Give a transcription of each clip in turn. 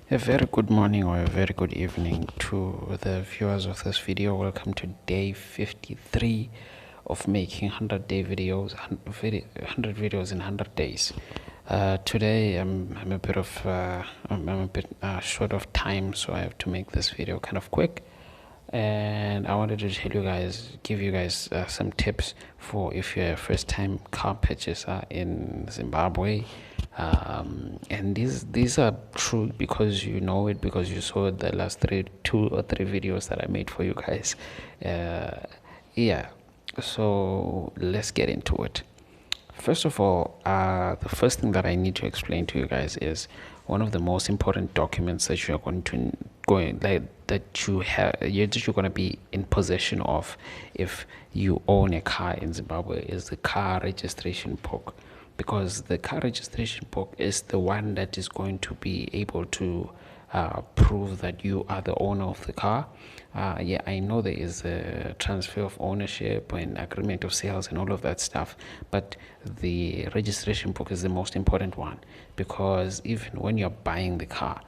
A very good morning or a very good evening to the viewers of this video. Welcome to day 53 of making 100 videos in 100 days. Today I'm a bit short of time, so I have to make this video kind of quick. And I wanted to give you guys some tips for if you're a first-time car purchaser in Zimbabwe. And these are true because you know it, because you saw the last two or three videos that I made for you guys. Yeah, so let's get into it. First of all, the first thing that I need to explain to you guys is one of the most important documents that you're going to you're going to be in possession of if you own a car in Zimbabwe is the car registration book, because the car registration book is the one that is going to be able to prove that you are the owner of the car. Yeah, I know there is a transfer of ownership and agreement of sales and all of that stuff, but the registration book is the most important one, because even when you're buying the car,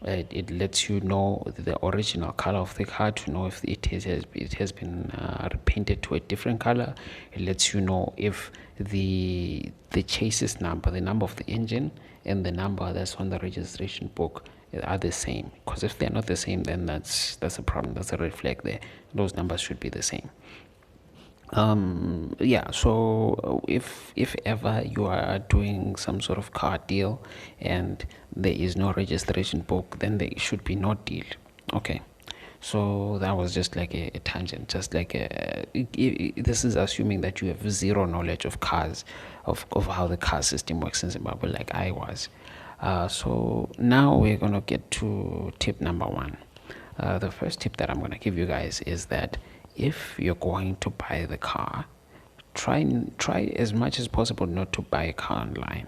it lets you know the original color of the car, to know if it has been repainted to a different color. It lets you know if the chassis number, the number of the engine, and the number that's on the registration book are the same. Because if they're not the same, then that's a problem. That's a red flag there. Those numbers should be the same. Yeah, so if ever you are doing some sort of car deal and there is no registration book, then there should be no deal. Okay, so that was just like a tangent, just like this is assuming that you have zero knowledge of cars, of how the car system works in Zimbabwe, like I was. So now we're gonna get to tip number one. The first tip that I'm gonna give you guys is that if you're going to buy the car, try as much as possible not to buy a car online.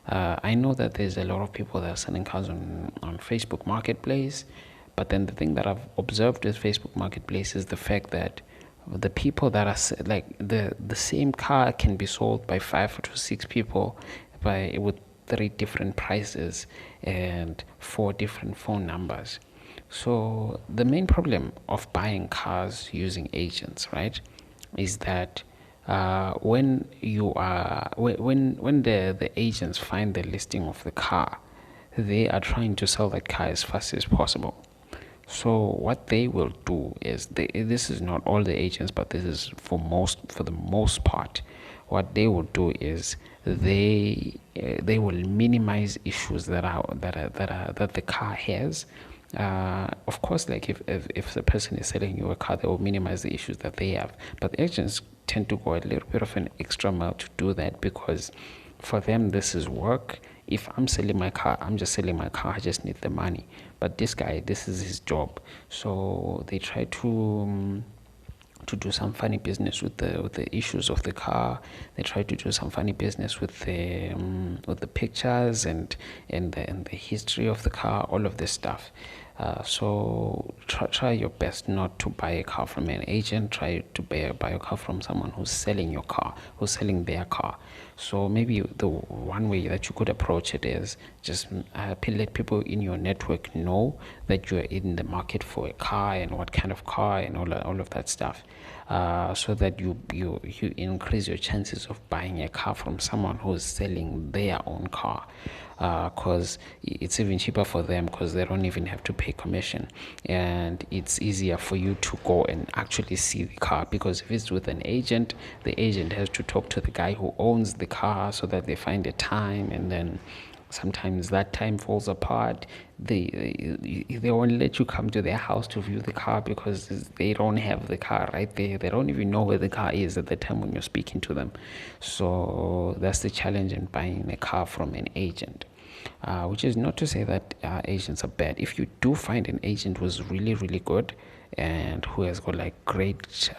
I know that there's a lot of people that are selling cars on Facebook Marketplace, but then the thing that I've observed with Facebook Marketplace is the fact that the people that are like the same car can be sold by 5 to 6 people with 3 different prices and 4 different phone numbers. So the main problem of buying cars using agents, right, is that when the agents find the listing of the car, they are trying to sell that car as fast as possible. So what they will do is this is not all the agents, but this is for the most part. What they will do is they will minimize issues that the car has. Of course, like if the person is selling you a car, they will minimize the issues that they have. But agents tend to go a little bit of an extra mile to do that, because for them this is work. If I'm selling my car, I'm just selling my car. I just need the money. But this guy, this is his job. So they try to do some funny business with the issues of the car. They try to do some funny business with the pictures and the history of the car, all of this stuff. So try your best not to buy a car from an agent. Try to buy a car from someone who's selling your car, who's selling their car. So maybe the one way that you could approach it is just let people in your network know that you're in the market for a car and what kind of car and all of that stuff, so that you increase your chances of buying a car from someone who's selling their own car, because it's even cheaper for them, because they don't even have to pay commission, and it's easier for you to go and actually see the car. Because if it's with an agent, the agent has to talk to the guy who owns the car so that they find a time, and then sometimes that time falls apart. They won't let you come to their house to view the car because they don't have the car right there. They don't even know where the car is at the time when you're speaking to them. So that's the challenge in buying a car from an agent. Which is not to say that agents are bad. If you do find an agent who's really, really good and who has got like great,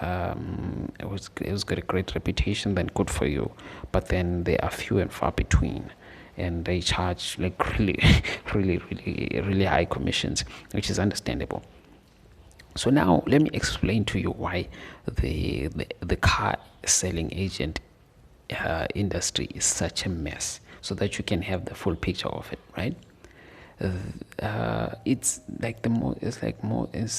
who's got a great reputation, then good for you. But then they are few and far between, and they charge like really, really high commissions, which is understandable. So now let me explain to you why the car selling agent industry is such a mess, so that you can have the full picture of it, right? It's like the more it's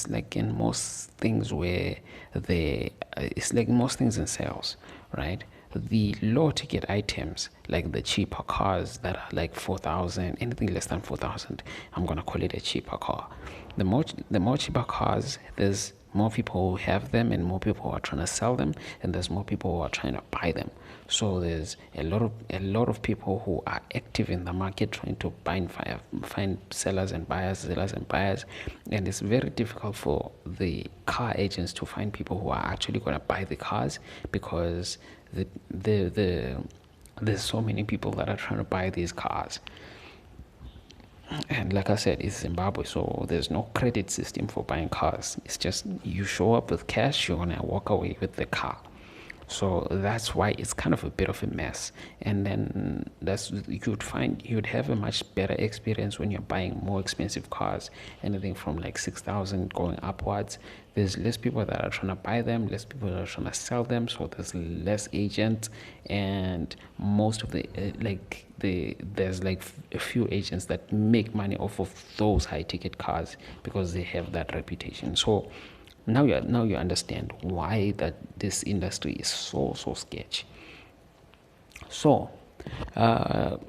like in most things where it's like most things in sales, right? The low ticket items, like the cheaper cars that are like 4,000, anything less than 4,000, I'm gonna call it a cheaper car. The more cheaper cars, there's more people who have them and more people who are trying to sell them, and there's more people who are trying to buy them. So there's a lot of people who are active in the market trying to find sellers and buyers, and it's very difficult for the car agents to find people who are actually going to buy the cars, because there's so many people that are trying to buy these cars. And like I said, it's Zimbabwe, so there's no credit system for buying cars. It's just you show up with cash, you're gonna walk away with the car. So that's why it's kind of a bit of a mess. And then you'd have a much better experience when you're buying more expensive cars, anything from like 6,000 going upwards. There's less people that are trying to buy them, less people that are trying to sell them, so there's less agents, and most of there's like a few agents that make money off of those high ticket cars because they have that reputation. So now you understand why that this industry is so sketchy. So the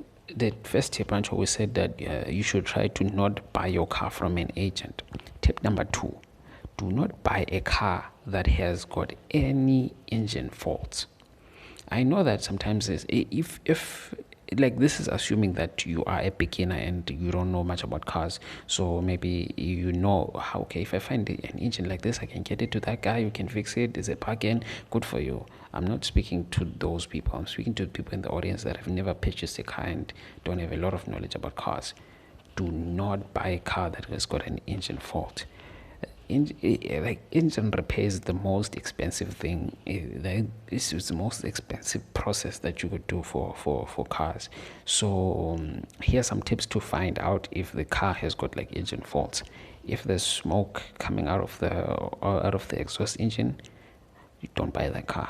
first tip, Rancho, we said that you should try to not buy your car from an agent. Tip number 2, do not buy a car that has got any engine faults. I know that sometimes if like, this is assuming that you are a beginner and you don't know much about cars. So maybe you know how, okay, if I find an engine like this, I can get it to that guy who can fix it. Is it plug-in? Good for you. I'm not speaking to those people. I'm speaking to people in the audience that have never purchased a car and don't have a lot of knowledge about cars. Do not buy a car that has got an engine fault. Engine repair is the most expensive thing. This is the most expensive process that you could do for cars. So here's some tips to find out if the car has got like engine faults. If there's smoke coming out of the exhaust engine, you don't buy that car.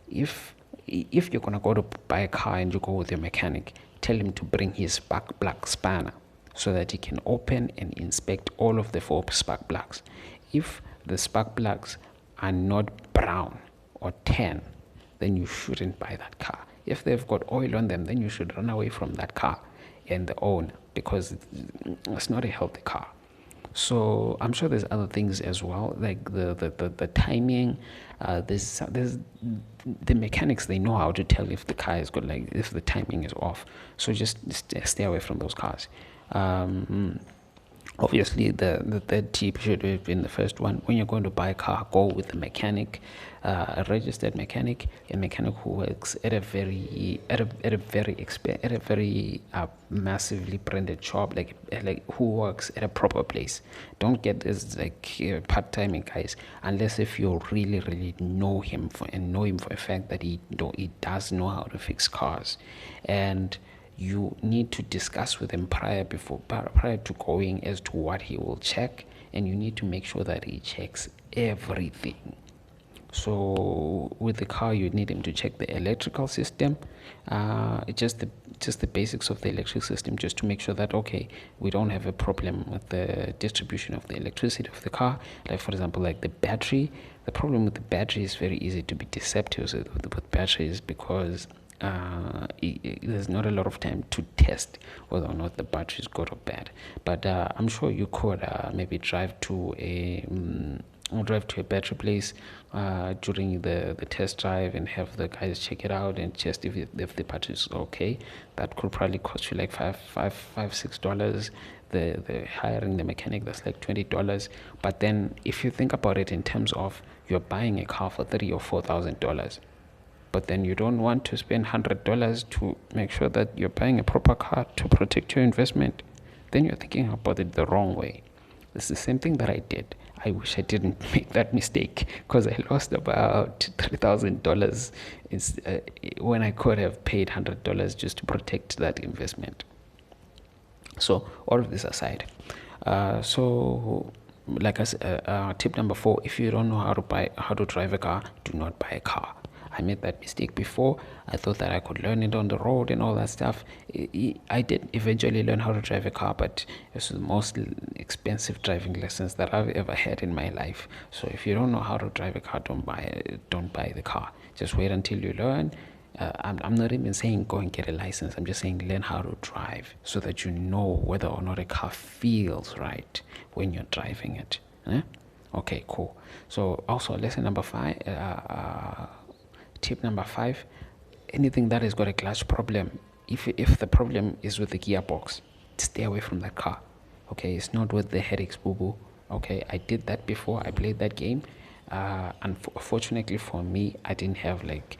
If you're gonna go to buy a car and you go with your mechanic, tell him to bring his spark plug spanner so that he can open and inspect all of the 4 spark plugs. If the spark plugs are not brown or tan, then you shouldn't buy that car. If they've got oil on them, then you should run away from that car and the owner, because it's not a healthy car. So I'm sure there's other things as well, like the timing. There's the mechanics, they know how to tell if the car is good, like if the timing is off. So just stay away from those cars. Obviously, the third tip should have been the first one. When you're going to buy a car, go with a mechanic, a registered mechanic, a mechanic who works at a very massively branded shop, like who works at a proper place. Don't get this like part-time guys, unless if you really know him for a fact that he does know how to fix cars. And you need to discuss with him prior to going as to what he will check, and you need to make sure that he checks everything. So with the car, you need him to check the electrical system, just the basics of the electric system, just to make sure that, okay, we don't have a problem with the distribution of the electricity of the car. Like, for example, like the battery. The problem with the battery is very easy to be deceptive with batteries, because there's not a lot of time to test whether or not the battery is good or bad. But I'm sure you could maybe drive to a battery place during the test drive and have the guys check it out and test if the battery is okay. That could probably cost you like $6. The hiring the mechanic, that's like $20. But then if you think about it in terms of you're buying a car for $3,000 or $4,000, but then you don't want to spend $100 to make sure that you're buying a proper car to protect your investment, then you're thinking about it the wrong way. It's the same thing that I did. I wish I didn't make that mistake, because I lost about $3,000 when I could have paid $100 just to protect that investment. So all of this aside, so like I said, tip number 4: if you don't know how to drive a car, do not buy a car. I made that mistake before. I thought that I could learn it on the road and all that stuff. I did eventually learn how to drive a car, but it was the most expensive driving lessons that I've ever had in my life. So if you don't know how to drive a car, don't buy the car. Just wait until you learn. I'm not even saying go and get a license. I'm just saying learn how to drive so that you know whether or not a car feels right when you're driving it. Eh? Okay, cool. So also lesson number 5, tip number 5, anything that has got a clutch problem, if the problem is with the gearbox, stay away from that car. Okay, it's not with the headaches, boo boo. Okay, I did that before. I played that game. Unfortunately for me, I didn't have like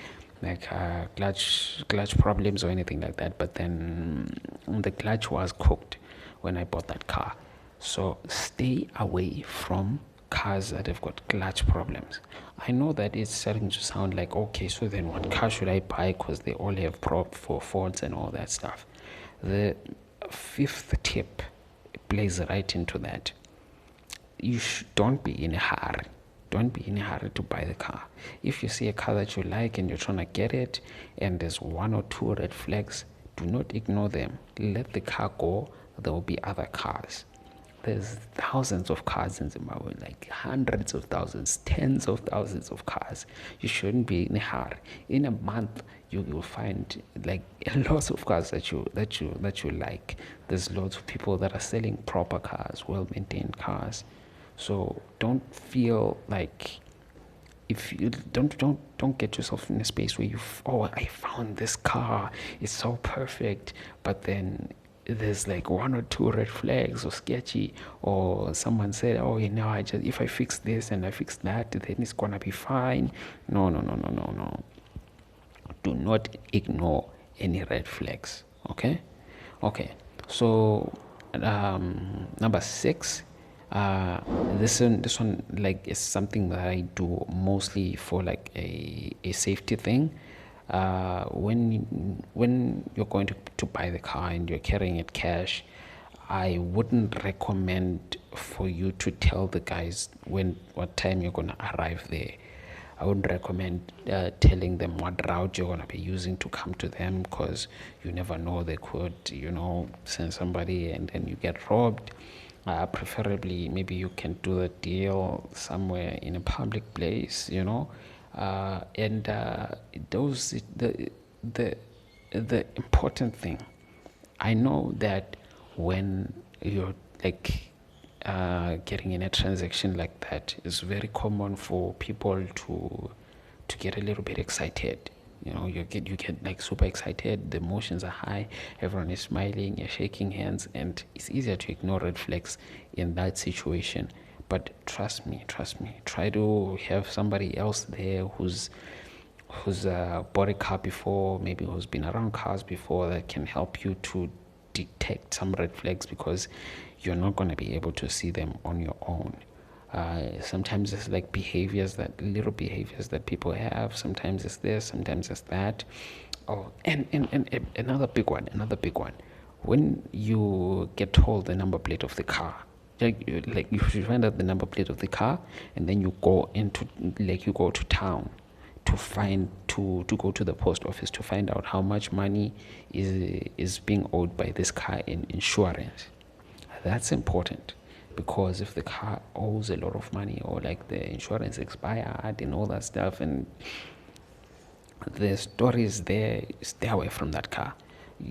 clutch problems or anything like that. But then the clutch was cooked when I bought that car. So stay away from cars that have got clutch problems. I know that it's starting to sound like, okay, so then what car should I buy, because they all have for faults and all that stuff. The 5th tip plays right into that. Don't be in a hurry. Don't be in a hurry to buy the car. If you see a car that you like and you're trying to get it and there's 1 or 2 red flags, do not ignore them. Let the car go. There will be other cars. There's thousands of cars in Zimbabwe, like hundreds of thousands, tens of thousands of cars. You shouldn't be in a hurry. In a month, you will find like lots of cars that you like. There's lots of people that are selling proper cars, well-maintained cars. So don't feel like, if you don't get yourself in a space where I found this car, it's so perfect, but then there's like 1 or 2 red flags or sketchy, or someone said, if I fix this and I fix that, then it's gonna be fine. No. Do not ignore any red flags. Okay. So number 6, this one like is something that I do mostly for like a safety thing. When you're going to buy the car and you're carrying it cash, I wouldn't recommend for you to tell the guys what time you're going to arrive there. I wouldn't recommend telling them what route you're going to be using to come to them, because you never know, they could send somebody and then you get robbed. Preferably maybe you can do the deal somewhere in a public place, and the important thing, I know that when you're like getting in a transaction like that, it's very common for people to get a little bit excited. You get like super excited, the emotions are high, everyone is smiling, you're shaking hands, and it's easier to ignore red flags in that situation. But trust me, try to have somebody else there who's bought a car before, maybe who's been around cars before, that can help you to detect some red flags, because you're not going to be able to see them on your own. Sometimes it's like little behaviors that people have. Sometimes it's this, sometimes it's that. Oh, and another big one. When you get told the number plate of the car, like you should find out the number plate of the car, and then you go to town to go to the post office to find out how much money is being owed by this car in insurance. That's important, because if the car owes a lot of money, or like the insurance expired and all that stuff, and the stories there, stay away from that car.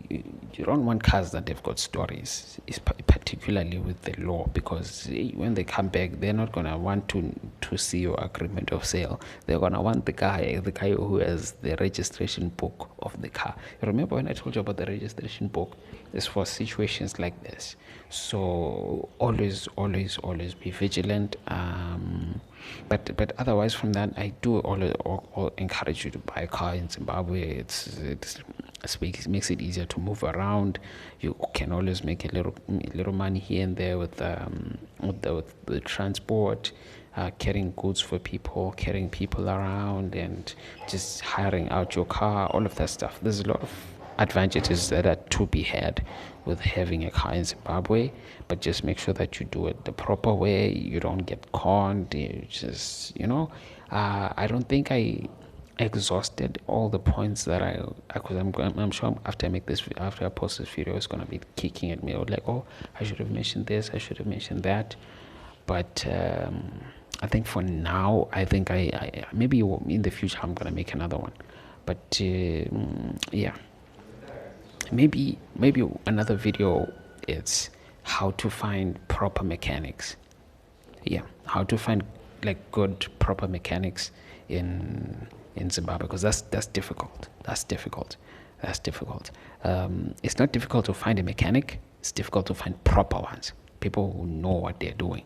You don't want cars that have got stories, particularly with the law, because when they come back, they're not going to want to see your agreement of sale. They're going to want the guy who has the registration book of the car. You remember when I told you about the registration book? It's for situations like this. So always be vigilant. But otherwise from that, I do all encourage you to buy a car in Zimbabwe. It makes it easier to move around. You can always make a little money here and there with the transport, carrying goods for people, carrying people around, and just hiring out your car, all of that stuff. There's a lot of advantages that are to be had with having a car in Zimbabwe, but just make sure that you do it the proper way. You don't get conned. I don't think I exhausted all the points that because I'm sure after I post this video, it's gonna be kicking at me or like, oh, I should have mentioned this, I should have mentioned that. But I think for now, I think I maybe in the future I'm gonna make another one. But yeah, maybe another video is how to find proper mechanics. Yeah, how to find like good proper mechanics in Zimbabwe, because that's difficult. That's difficult. It's not difficult to find a mechanic. It's difficult to find proper ones, people who know what they're doing.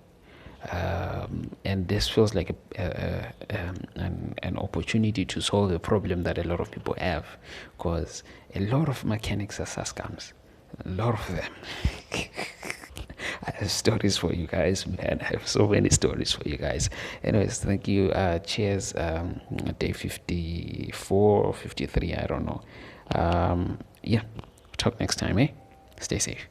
And this feels like an opportunity to solve a problem that a lot of people have, because a lot of mechanics are scams, a lot of them. I have stories for you guys, man. I have so many stories for you guys. Anyways, thank you. Cheers. Day 54 or 53, I don't know. Yeah, talk next time, eh? Stay safe.